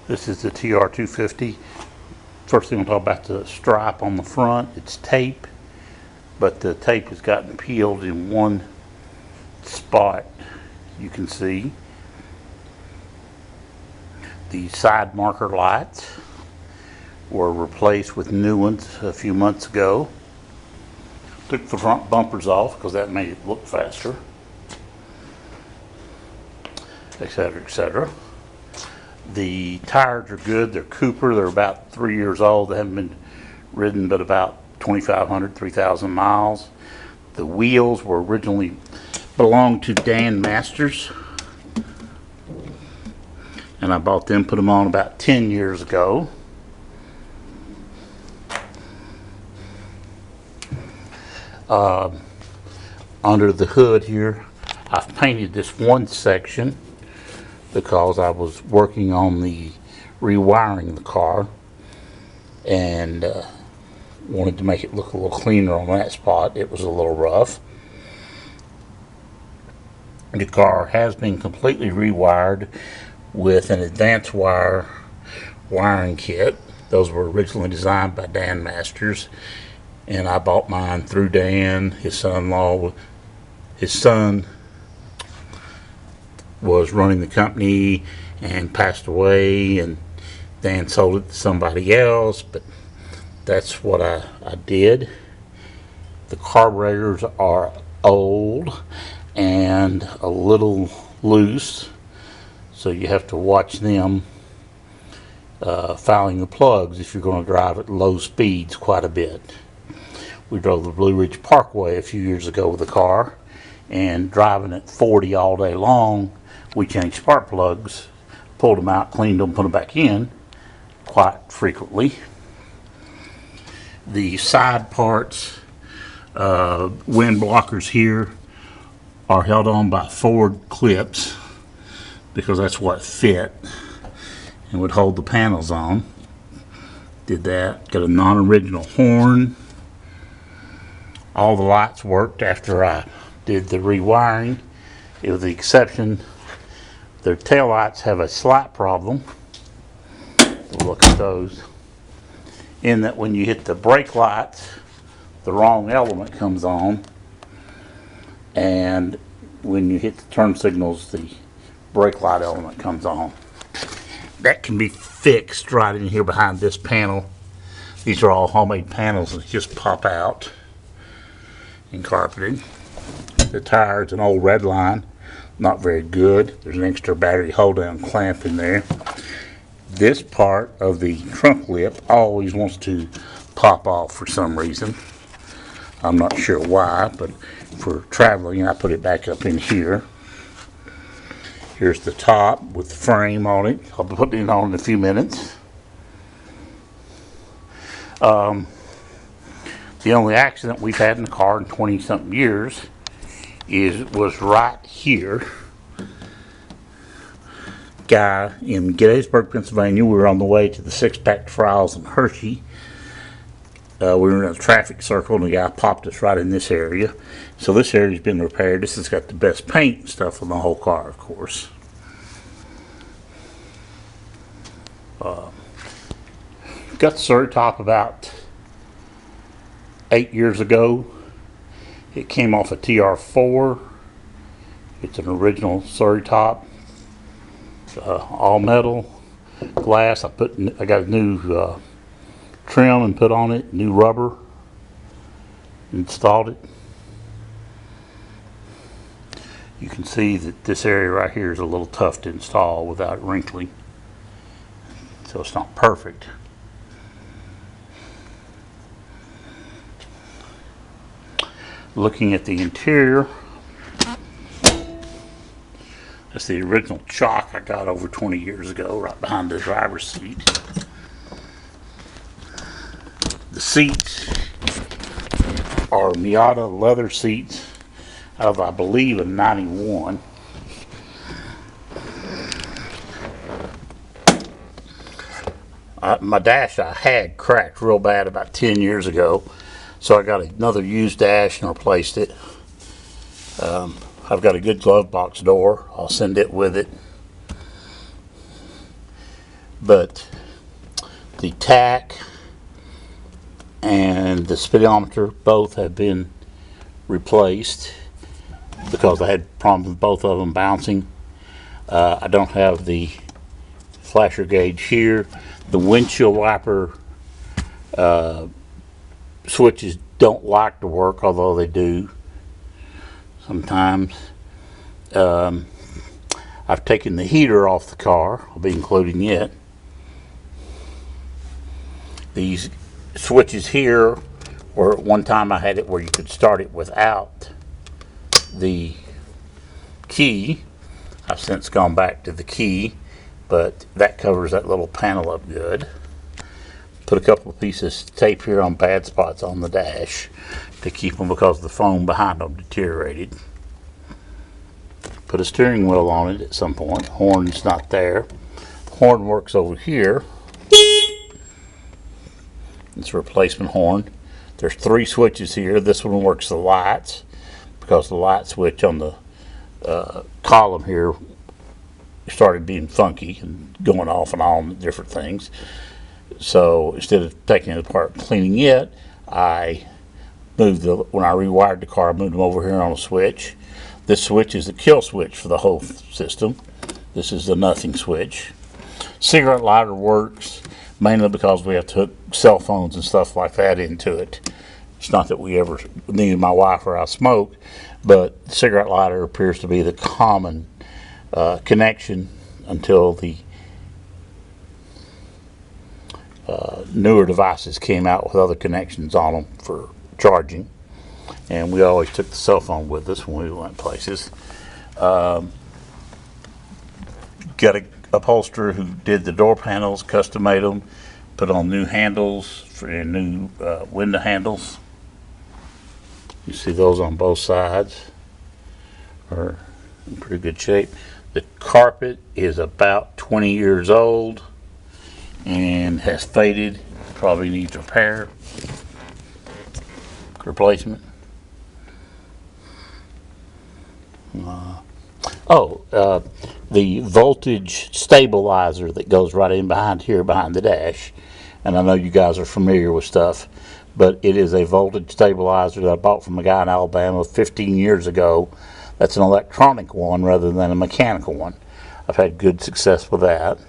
This is the TR250. First thing we'll talk about the stripe on the front. It's tape, but the tape has gotten peeled in one spot. You can see the side marker lights were replaced with new ones a few months ago. Took the front bumpers off because that made it look faster, etc., etc. The tires are good. They're Cooper. They're about 3 years old. They haven't been ridden but about 2,500, 3,000 miles. The wheels were originally belonged to Dan Masters, and I bought them, put them on about 10 years ago. Under the hood here, I've painted this one section because I was working on the rewiring the car and wanted to make it look a little cleaner on that spot. It was a little rough. The car has been completely rewired with an advanced wire wiring kit. Those were originally designed by Dan Masters, and I bought mine through Dan. His son was running the company and passed away, and Dan sold it to somebody else, but that's what I did. The carburetors are old and a little loose, so you have to watch them fouling the plugs if you're going to drive at low speeds quite a bit. We drove the Blue Ridge Parkway a few years ago with the car, and driving at 40 all day long, we changed spark plugs, pulled them out, cleaned them, put them back in quite frequently. The side parts, wind blockers here, are held on by Ford clips because that's what fit and would hold the panels on. Did that. Got a non-original horn. All the lights worked after I did the rewiring, with the exception their tail lights have a slight problem. Look at those, in that when you hit the brake lights, the wrong element comes on, and when you hit the turn signals, the brake light element comes on. That can be fixed right in here behind this panel. These are all homemade panels that just pop out and carpeted. The tire's an old red line, not very good. There's an extra battery hold down clamp in there. This part of the trunk lip always wants to pop off for some reason. I'm not sure why, but for traveling I put it back up in here. Here's the top with the frame on it. I'll be putting it on in a few minutes. The only accident we've had in the car in 20-something years was right here. Guy in Gettysburg, Pennsylvania. We were on the way to the six-pack trials in Hershey. We were in a traffic circle, and the guy popped us right in this area. So this area's been repaired. This has got the best paint and stuff on the whole car, of course. Got the Surrey top about 8 years ago. It came off a TR4. It's an original Surrey top, all metal, glass. I got a new trim and put on it, new rubber, installed it. You can see that this area right here is a little tough to install without wrinkling, so it's not perfect. Looking at the interior, that's the original chalk I got over 20 years ago, right behind the driver's seat. The seats are Miata leather seats out of, I believe, a 91. My dash I had cracked real bad about 10 years ago, so I got another used dash and replaced it. I've got a good glove box door. I'll send it with it. but the tach and the speedometer both have been replaced because I had problems with both of them bouncing. I don't have the flasher gauge here. The windshield wiper switches don't like to work, although they do sometimes. I've taken the heater off the car. I'll be including it. These switches here, or at one time I had it where you could start it without the key. I've since gone back to the key, but that covers that little panel up good. Put a couple of pieces of tape here on bad spots on the dash to keep them because the foam behind them deteriorated. Put a steering wheel on it at some point. Horn's not there. Horn works over here. It's a replacement horn. There's 3 switches here. This one works the lights because the light switch on the column here started being funky and going off and on different things. So instead of taking it apart and cleaning it, I moved when I rewired the car, I moved them over here on a switch. This switch is the kill switch for the whole system. This is the nothing switch. Cigarette lighter works mainly because we have to hook cell phones and stuff like that into it. It's not that we ever needed my wife or I smoke, but the cigarette lighter appears to be the common connection until the newer devices came out with other connections on them for charging. And we always took the cell phone with us when we went places. Got a upholsterer who did the door panels, custom made them, put on new handles and new window handles. You see those on both sides are in pretty good shape. The carpet is about 20 years old and has faded, probably needs repair, replacement. The voltage stabilizer that goes right in behind here, behind the dash, and I know you guys are familiar with stuff, but it is a voltage stabilizer that I bought from a guy in Alabama 15 years ago. That's an electronic one rather than a mechanical one. I've had good success with that.